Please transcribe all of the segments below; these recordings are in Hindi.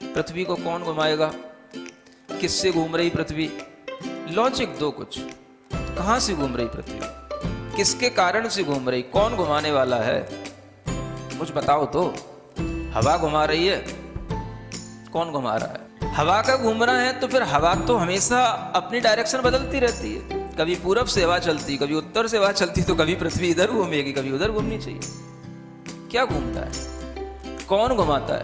पृथ्वी को कौन घुमाएगा, किससे घूम रही पृथ्वी, लॉजिक दो कुछ, कहां से घूम रही पृथ्वी, किसके कारण से घूम रही, कौन घुमाने वाला है, कुछ बताओ तो। हवा घुमा रही है, कौन घुमा रहा है, हवा का घूमना है तो फिर हवा तो हमेशा अपनी डायरेक्शन बदलती रहती है, कभी पूरब से हवा चलती, कभी उत्तर से हवा चलती, तो कभी पृथ्वी इधर घूमेगी, कभी उधर घूमनी चाहिए। क्या घूमता है, कौन घुमाता है?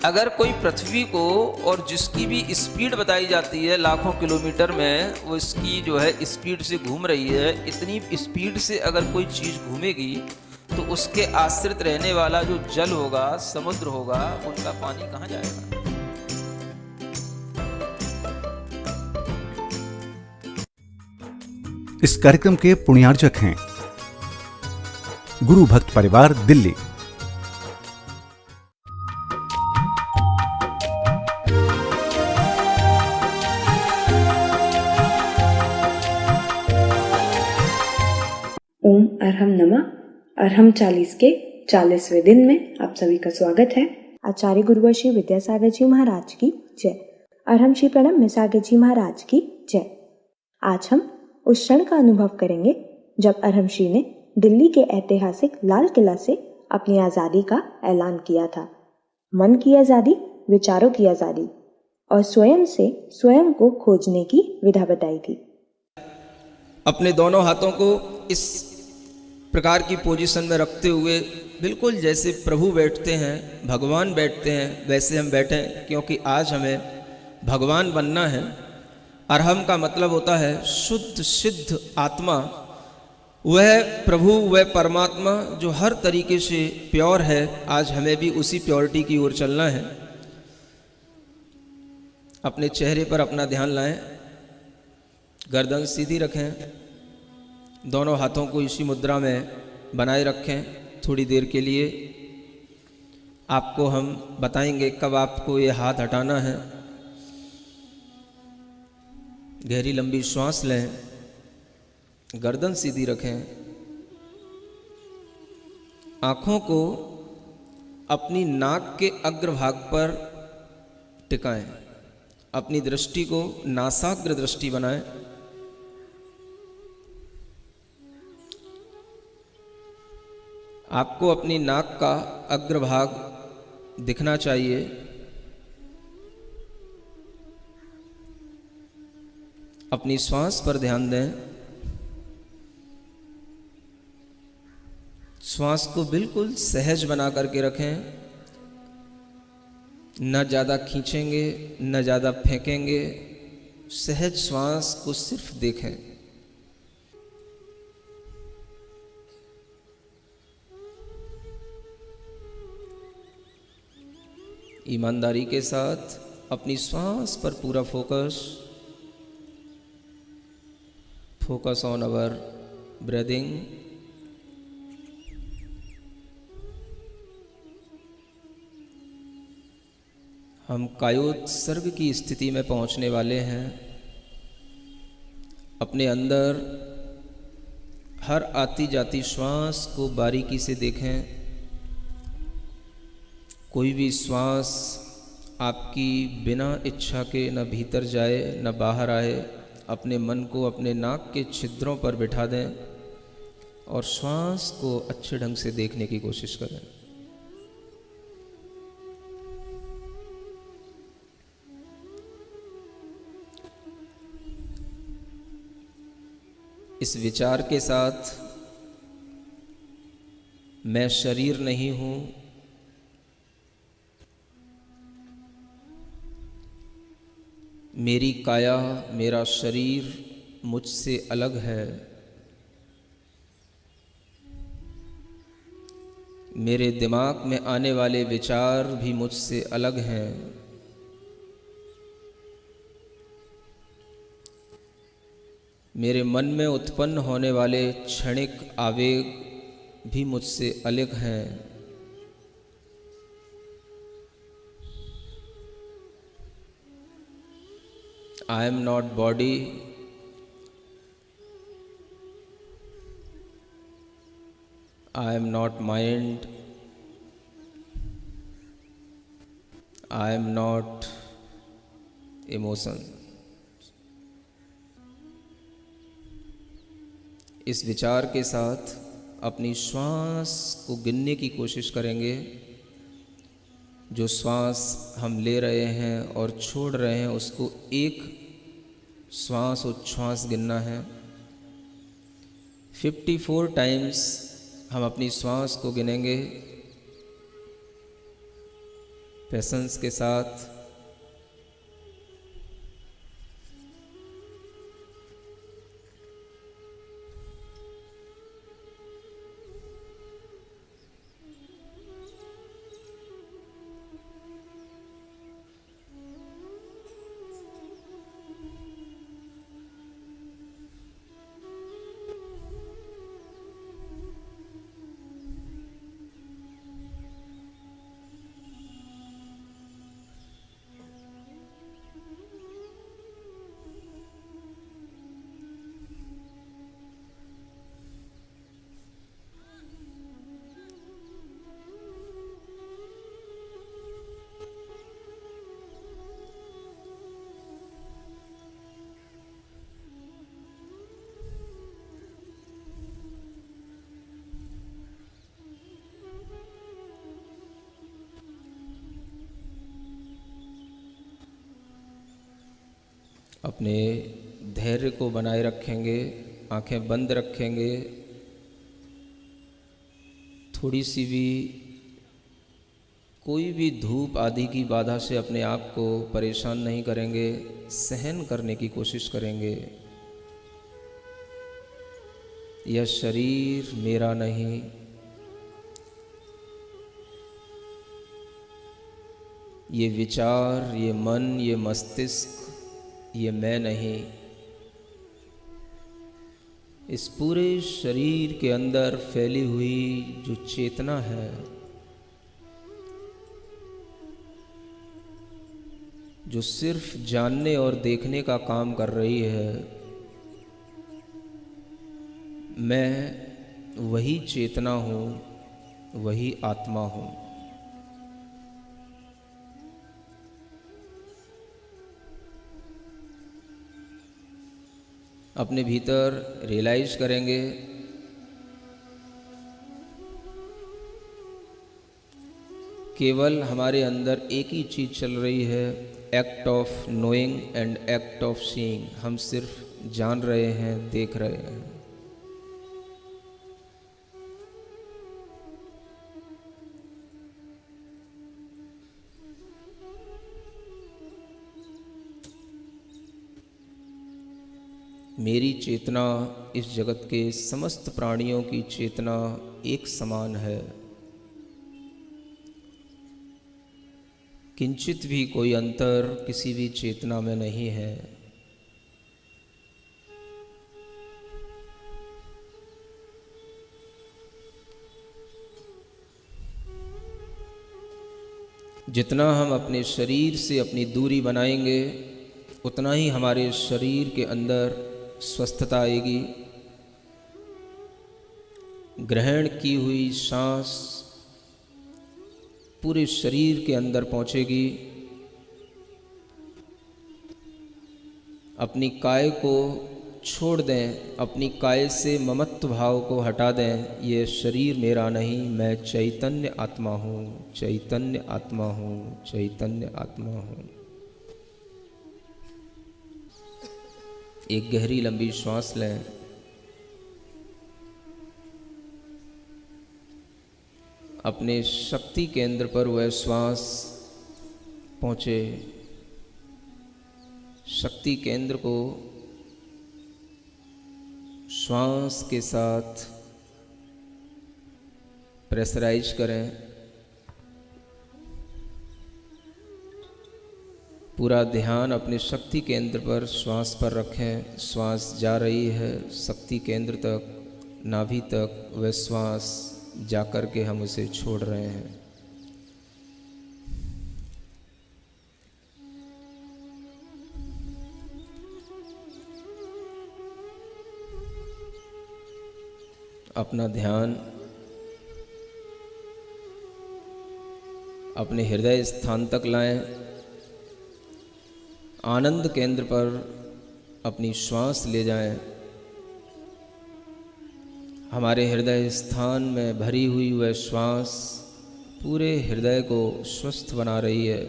अगर कोई पृथ्वी को, और जिसकी भी स्पीड बताई जाती है लाखों किलोमीटर में, वो इसकी जो है स्पीड से घूम रही है, इतनी स्पीड से अगर कोई चीज़ घूमेगी तो उसके आश्रित रहने वाला जो जल होगा, समुद्र होगा, उनका पानी कहाँ जाएगा? इस कार्यक्रम के पुण्यार्जक हैं गुरु भक्त परिवार, दिल्ली। ओम अरहम नमः। अरहम 40 के 40वें दिन में आप सभी का स्वागत है। आचार्य गुरुवर श्री विद्यासागर जी महाराज की जय। अरहम श्री प्रणब मिसागर जी महाराज की जय। आज हम उस क्षण का अनुभव करेंगे जब अरहम श्री ने दिल्ली के ऐतिहासिक लाल किला से अपनी आजादी का ऐलान किया था। मन की आजादी, विचारों की आजादी और स्वयं से स्वयं को खोजने की विधा बताई थी। अपने दोनों हाथों को इस प्रकार की पोजीशन में रखते हुए, बिल्कुल जैसे प्रभु बैठते हैं, भगवान बैठते हैं, वैसे हम बैठें, क्योंकि आज हमें भगवान बनना है। अरहम का मतलब होता है शुद्ध सिद्ध आत्मा, वह प्रभु, वह परमात्मा जो हर तरीके से प्योर है। आज हमें भी उसी प्योरिटी की ओर चलना है। अपने चेहरे पर अपना ध्यान लाएं, गर्दन सीधी रखें, दोनों हाथों को इसी मुद्रा में बनाए रखें थोड़ी देर के लिए। आपको हम बताएंगे कब आपको ये हाथ हटाना है। गहरी लंबी श्वास लें, गर्दन सीधी रखें, आँखों को अपनी नाक के अग्रभाग पर टिकाएं, अपनी दृष्टि को नासाग्र दृष्टि बनाएं। आपको अपनी नाक का अग्रभाग दिखना चाहिए। अपनी श्वास पर ध्यान दें। श्वास को बिल्कुल सहज बना करके रखें, न ज़्यादा खींचेंगे न ज़्यादा फेंकेंगे, सहज श्वास को सिर्फ देखें। ईमानदारी के साथ अपनी श्वास पर पूरा फोकस ऑन अवर ब्रीदिंग। हम कायोत्सर्ग की स्थिति में पहुंचने वाले हैं। अपने अंदर हर आती जाती श्वास को बारीकी से देखें। कोई भी श्वास आपकी बिना इच्छा के न भीतर जाए न बाहर आए। अपने मन को अपने नाक के छिद्रों पर बिठा दें और श्वास को अच्छे ढंग से देखने की कोशिश करें। इस विचार के साथ, मैं शरीर नहीं हूं, मेरी काया, मेरा शरीर मुझसे अलग है, मेरे दिमाग में आने वाले विचार भी मुझसे अलग हैं, मेरे मन में उत्पन्न होने वाले क्षणिक आवेग भी मुझसे अलग हैं। I am not body, I am not mind, I am not emotion. इस विचार के साथ अपनी श्वास को गिनने की कोशिश करेंगे। जो श्वास हम ले रहे हैं और छोड़ रहे हैं उसको एक श्वास उच्छ्वास गिनना है। 54 टाइम्स हम अपनी श्वास को गिनेंगे पेशेंस के साथ। अपने धैर्य को बनाए रखेंगे, आंखें बंद रखेंगे। थोड़ी सी भी कोई भी धूप आदि की बाधा से अपने आप को परेशान नहीं करेंगे, सहन करने की कोशिश करेंगे। यह शरीर मेरा नहीं, ये विचार, ये मन, ये मस्तिष्क, ये मैं नहीं। इस पूरे शरीर के अंदर फैली हुई जो चेतना है, जो सिर्फ जानने और देखने का काम कर रही है, मैं वही चेतना हूँ, वही आत्मा हूँ। अपने भीतर रियलाइज करेंगे केवल हमारे अंदर एक ही चीज़ चल रही है, act of knowing and act of seeing. हम सिर्फ जान रहे हैं, देख रहे हैं। मेरी चेतना इस जगत के समस्त प्राणियों की चेतना एक समान है। किंचित भी कोई अंतर किसी भी चेतना में नहीं है। जितना हम अपने शरीर से अपनी दूरी बनाएंगे, उतना ही हमारे शरीर के अंदर स्वस्थता आएगी। ग्रहण की हुई सांस पूरे शरीर के अंदर पहुंचेगी। अपनी काय को छोड़ दें, अपनी काय से ममत्व भाव को हटा दें। ये शरीर मेरा नहीं, मैं चैतन्य आत्मा हूँ, चैतन्य आत्मा हूँ, चैतन्य आत्मा हूँ। एक गहरी लंबी श्वास लें। अपने शक्ति केंद्र पर वह श्वास पहुँचे। शक्ति केंद्र को श्वास के साथ प्रेशराइज करें। पूरा ध्यान अपने शक्ति केंद्र पर श्वास पर रखें। श्वास जा रही है शक्ति केंद्र तक, नाभि तक। वह श्वास जाकर के हम उसे छोड़ रहे हैं। अपना ध्यान अपने हृदय स्थान तक लाएं। आनंद केंद्र पर अपनी श्वास ले जाएं। हमारे हृदय स्थान में भरी हुई वह श्वास पूरे हृदय को स्वस्थ बना रही है।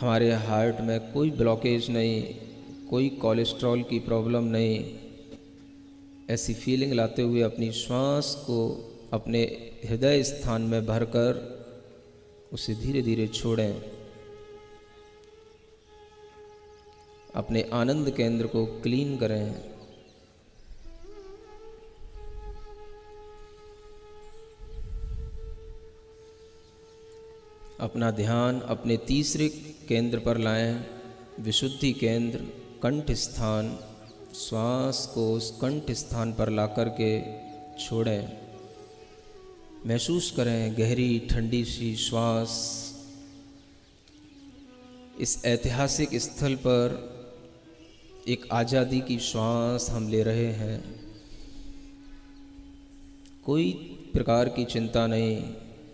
हमारे हार्ट में कोई ब्लॉकेज नहीं, कोई कोलेस्ट्रॉल की प्रॉब्लम नहीं। ऐसी फीलिंग लाते हुए अपनी श्वास को अपने हृदय स्थान में भरकर उसे धीरे धीरे छोड़ें। अपने आनंद केंद्र को क्लीन करें। अपना ध्यान अपने तीसरे केंद्र पर लाएं, विशुद्धि केंद्र, कंठ स्थान। श्वास को उस कंठ स्थान पर ला कर के छोड़ें। महसूस करें गहरी ठंडी सी श्वास। इस ऐतिहासिक स्थल पर एक आज़ादी की श्वास हम ले रहे हैं। कोई प्रकार की चिंता नहीं।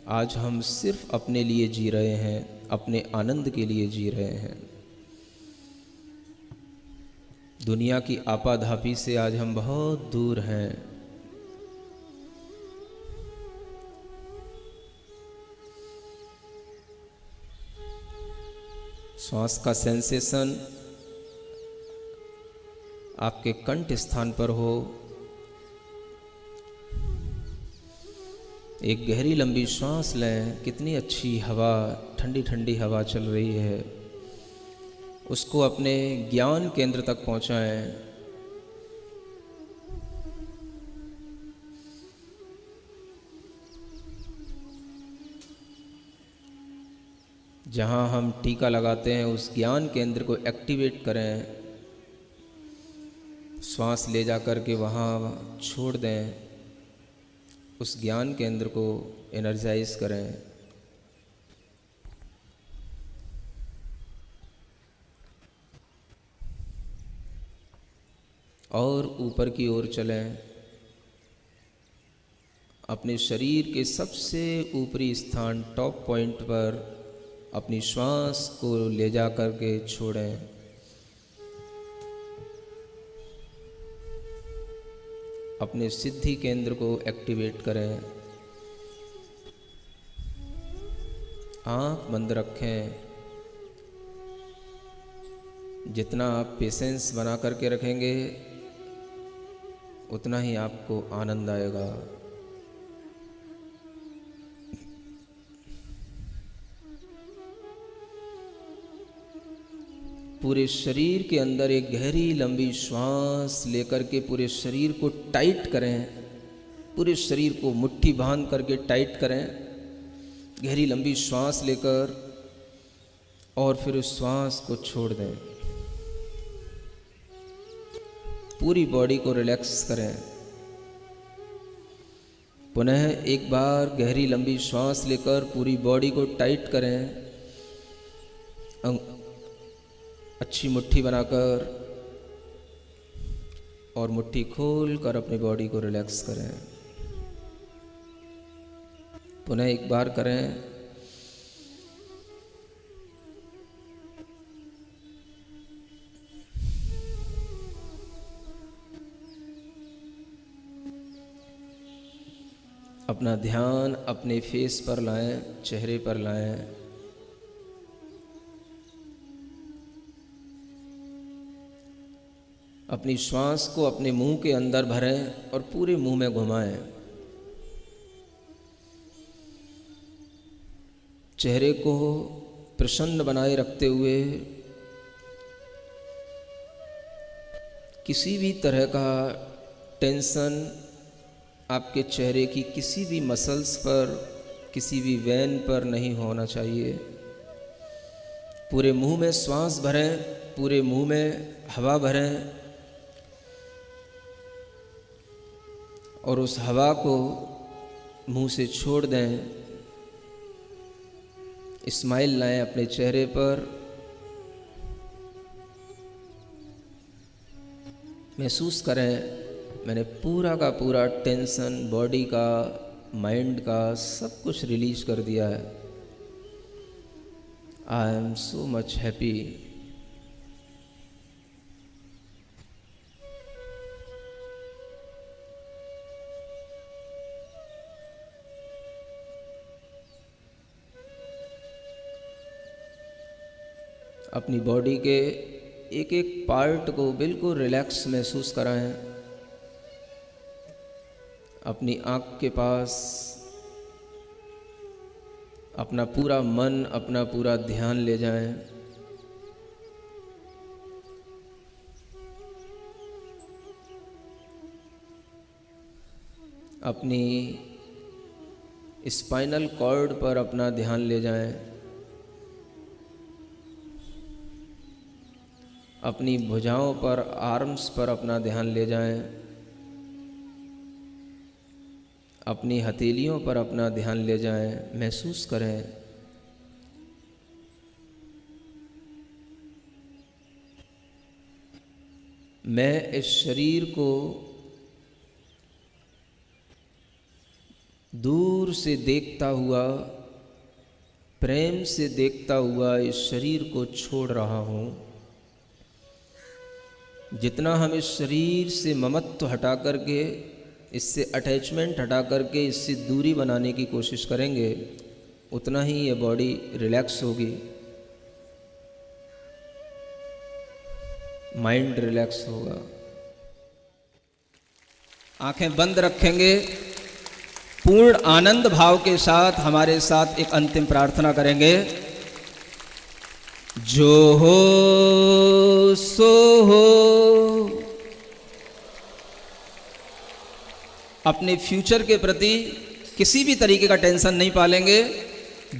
आज हम सिर्फ अपने लिए जी रहे हैं, अपने आनंद के लिए जी रहे हैं। दुनिया की आपाधापी से आज हम बहुत दूर हैं। श्वास का सेंसेशन आपके कंठ स्थान पर हो। एक गहरी लंबी श्वास लें। कितनी अच्छी हवा, ठंडी ठंडी हवा चल रही है। उसको अपने ज्ञान केंद्र तक पहुंचाएं। जहां हम टीका लगाते हैं उस ज्ञान केंद्र को एक्टिवेट करें। श्वास ले जा कर के वहाँ छोड़ दें। उस ज्ञान केंद्र को एनर्जाइज करें। और ऊपर की ओर चलें। अपने शरीर के सबसे ऊपरी स्थान, टॉप पॉइंट पर अपनी श्वास को ले जा कर के छोड़ें। अपने सिद्धि केंद्र को एक्टिवेट करें। आँख बंद रखें। जितना आप पेशेंस बना करके रखेंगे उतना ही आपको आनंद आएगा। पूरे शरीर के अंदर एक गहरी लंबी श्वास लेकर के पूरे शरीर को टाइट करें। पूरे शरीर को मुट्ठी बांध करके टाइट करें। गहरी लंबी श्वास लेकर और फिर उस श्वास को छोड़ दें। पूरी बॉडी को रिलैक्स करें। पुनः एक बार गहरी लंबी श्वास लेकर पूरी बॉडी को टाइट करें। अच्छी मुट्ठी बनाकर और मुट्ठी खोल कर अपनी बॉडी को रिलैक्स करें। पुनः एक बार करें। अपना ध्यान अपने फेस पर लाएं, चेहरे पर लाएं। अपनी श्वास को अपने मुंह के अंदर भरें और पूरे मुंह में घुमाएं। चेहरे को प्रसन्न बनाए रखते हुए किसी भी तरह का टेंशन आपके चेहरे की किसी भी मसल्स पर, किसी भी वेन पर नहीं होना चाहिए। पूरे मुंह में श्वास भरें, पूरे मुंह में हवा भरें और उस हवा को मुंह से छोड़ दें। स्माइल लाएं अपने चेहरे पर। महसूस करें मैंने पूरा का पूरा टेंशन बॉडी का माइंड का सब कुछ रिलीज कर दिया है। I am so much happy. अपनी बॉडी के एक एक पार्ट को बिल्कुल रिलैक्स महसूस कराएं। अपनी आँख के पास अपना पूरा मन, अपना पूरा ध्यान ले जाएं। अपनी स्पाइनल कॉर्ड पर अपना ध्यान ले जाएं। अपनी भुजाओं पर, आर्म्स पर अपना ध्यान ले जाएं। अपनी हथेलियों पर अपना ध्यान ले जाएं। महसूस करें मैं इस शरीर को दूर से देखता हुआ, प्रेम से देखता हुआ इस शरीर को छोड़ रहा हूँ। जितना हम इस शरीर से ममत्व हटा करके, इससे अटैचमेंट हटा करके इससे दूरी बनाने की कोशिश करेंगे, उतना ही ये बॉडी रिलैक्स होगी, माइंड रिलैक्स होगा। आंखें बंद रखेंगे। पूर्ण आनंद भाव के साथ हमारे साथ एक अंतिम प्रार्थना करेंगे। जो हो सो हो। अपने फ्यूचर के प्रति किसी भी तरीके का टेंशन नहीं पालेंगे।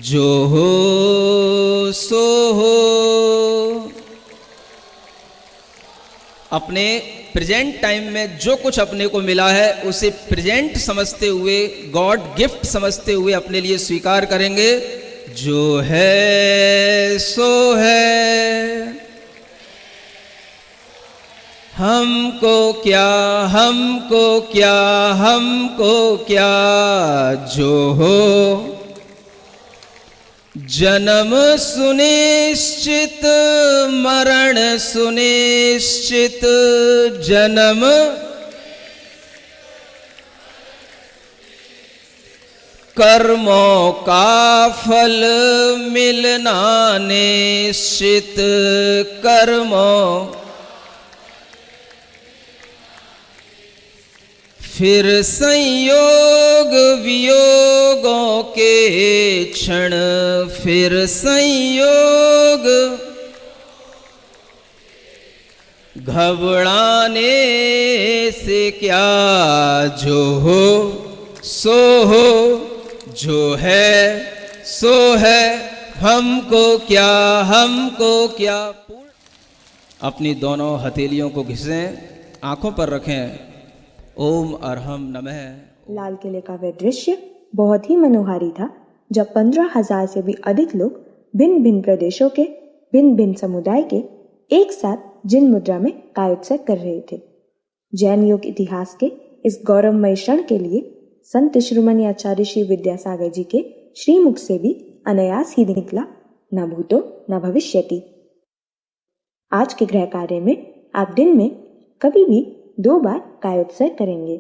जो हो सो हो। अपने प्रेजेंट टाइम में जो कुछ अपने को मिला है उसे प्रेजेंट समझते हुए, गॉड गिफ्ट समझते हुए अपने लिए स्वीकार करेंगे। जो है सो है। हमको क्या, हमको क्या, हमको क्या। जो हो जन्म सुनिश्चित, मरण सुनिश्चित। जन्म कर्मों का फल मिलना निश्चित। कर्मों फिर संयोग वियोगों के क्षण। फिर संयोग घबराने से क्या। जो हो सो हो। जो है सो है। हमको क्या, हमको क्या। अपनी दोनों हथेलियों को घिसें, आंखों पर रखें। ओम अरहम नमः। लाल किले का वह दृश्य बहुत ही मनोहारी था, जब 15,000 से भी अधिक लोग भिन्न भिन्न प्रदेशों के, भिन्न भिन्न समुदाय के एक साथ जिन मुद्रा में कायोत्सव कर रहे थे। जैन योग इतिहास के इस गौरवमय क्षण के लिए संत शिरोमणि आचार्य श्री विद्यासागर जी के श्रीमुख से भी अनायास ही निकला, न भूतो न भविष्यति। आज के गृह कार्य में आप दिन में कभी भी 2 बार कायोत्सव करेंगे।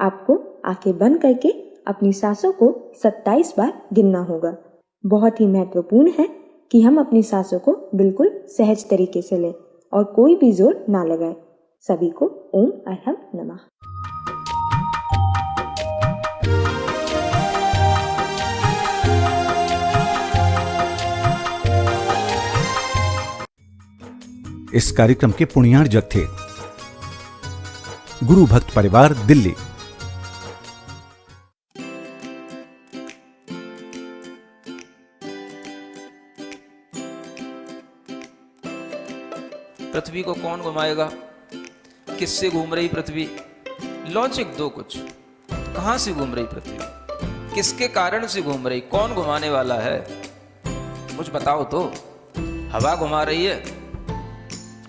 आपको आंखें बंद करके अपनी सांसों को 27 बार गिनना होगा। बहुत ही महत्वपूर्ण है कि हम अपनी सांसों को बिल्कुल सहज तरीके से लें और कोई भी जोर ना लगाएं। सभी को ओम अरहम नमः। इस कार्यक्रम के पुण्यार्जक थे गुरु भक्त परिवार, दिल्ली। पृथ्वी को कौन घुमाएगा? किससे घूम रही पृथ्वी? लॉजिक दो कुछ। कहां से घूम रही पृथ्वी? किसके कारण से घूम रही? कौन घुमाने वाला है? कुछ बताओ तो। हवा घुमा रही है?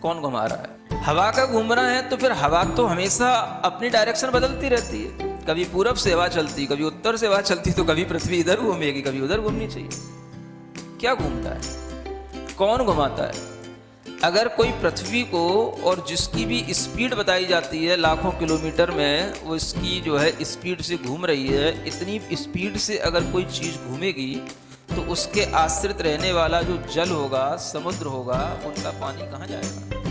कौन घुमा रहा है? हवा का घूमना है तो फिर हवा तो हमेशा अपनी डायरेक्शन बदलती रहती है। कभी पूरब से हवा चलती, कभी उत्तर से हवा चलती, तो कभी पृथ्वी इधर घूमेगी, कभी उधर घूमनी चाहिए। क्या घूमता है, कौन घुमाता है? अगर कोई पृथ्वी को, और जिसकी भी स्पीड बताई जाती है लाखों किलोमीटर में, वो इसकी जो है स्पीड से घूम रही है, इतनी स्पीड से अगर कोई चीज़ घूमेगी तो उसके आश्रित रहने वाला जो जल होगा, समुद्र होगा, उनका पानी कहाँ जाएगा?